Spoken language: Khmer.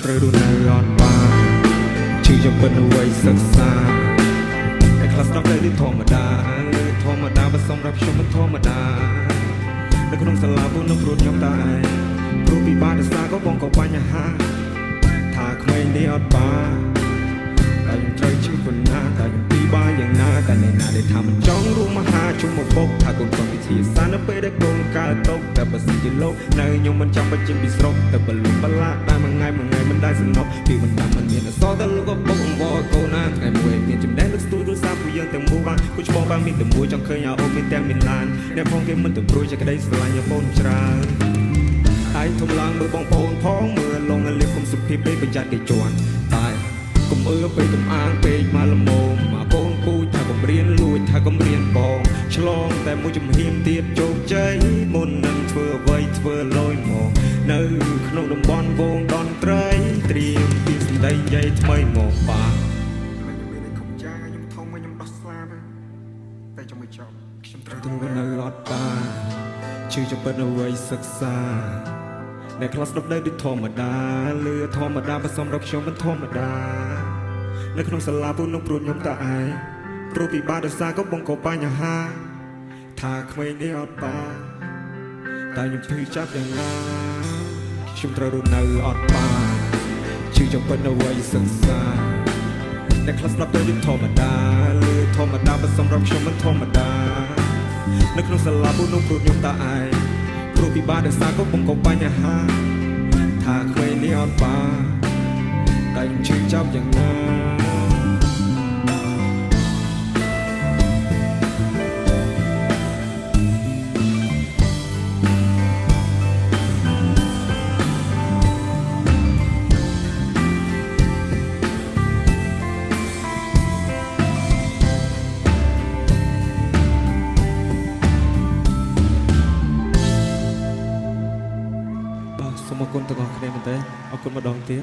ត្រូវរស់នៅអត់បានជឿយកពិតអ្វីសិក្សាតែខ្លះស្ដាប់តែធម្មតាលើធម្មតាបើសម្រាប់ខ្ញុំមិនធម្មតានៅក្នុងសាលាពួកនឹងព្រួតខ្ញុំតែឯងព្រោះពិបាកដោយសារក៏បងក៏បញ្ហាថាក្មេងនេះអត់បានតែខ្ញុំត្រូវជឿប៉ុណ្ណាតែខ្ញុំពិបាកយ៉ាងណាតែអ្នកណាដែលថាមិនចង់រួមមហាជុំមកបុកថាកូនគាត់វិទ្យាសាស្ត្រនៅពេលដែលកូនកើតតកតែបើសិនជាលោកនៅខ្ញុំមិនចាំបាច់ចេញពីស្រុកតែបលុបបលាតែមួយថ្ងៃមិនដែលសំណុកពីមិនដាំមិនមានអសតែលោកក៏បុកអង្វរកូនណាថ្ងៃមួយមានចំណេះលើស្ទូយសាពួកយើងទាំងមូលបានគូឆ្បងបានមានតែមួយចង់ឃើញឲ្យអូនមានទាំងមានឡានអ្នកផងគេមិនទៅព្រួយជាក្តីស្រឡាញ់បងច្រើនឯងធំឡើងមើលបងប្អូនផងមើលលងលៀបគុំសុភាពពេកបញ្ចាត់គេជន់តែកុំអឺពេកកុំអាងពេកមកល្មមមកកូនពូជថាកុំរៀនលួចថាកុំរៀនបងឆ្លងតែមួយជំហានទៀតជោគជ័យមុននឹងធ្វើអ្វីធ្វើលយមកនៅក្នុងតំបន់វងដនត្រីត្រៀមពីសម្ដីនិយាយថ្មីមកបាទខ្ញុំមានតែខំចាខ្ញុំធំខ្ញុំដោះស្លាប់តែចង់មិនចប់ខ្ញុំត្រូវទៅនៅអត់តាជឿចាំពិតអ្វីសិក្សាអ្នកខ្លះស្ដាប់នៅដូចធម្មតាលឺធម្មតាបើសម្រាប់ខ្ញុំមិនធម្មតានៅក្នុងសាលាពួកនឹងព្រួតខ្ញុំតែឯងព្រោះពិបាកដោយសារក៏បងក៏បញ្ហាថាក្មេងនេះអត់បានតែខ្ញុំភ័យចាប់យ៉ាងណាខ្ញុំត្រូវរស់នៅអត់បានជឿចាំពិតអ្វីសិក្សាអ្នកខ្លះស្ដាប់ទៅដូចធម្មតាលឺធម្មតាបើសម្រាប់ខ្ញុំមិនធម្មតានៅក្នុងសាលាពួកនឹងព្រួតខ្ញុំតែឯងព្រោះពិបាកដោយសារក៏បងក៏បញ្ហាថាក្មេងនេះអត់បានតែខ្ញុំជឿចាប់យ៉ាងណាសូមអរគុណទាំងអស់គ្នាមែនទែនអរគុណម្ដងទៀត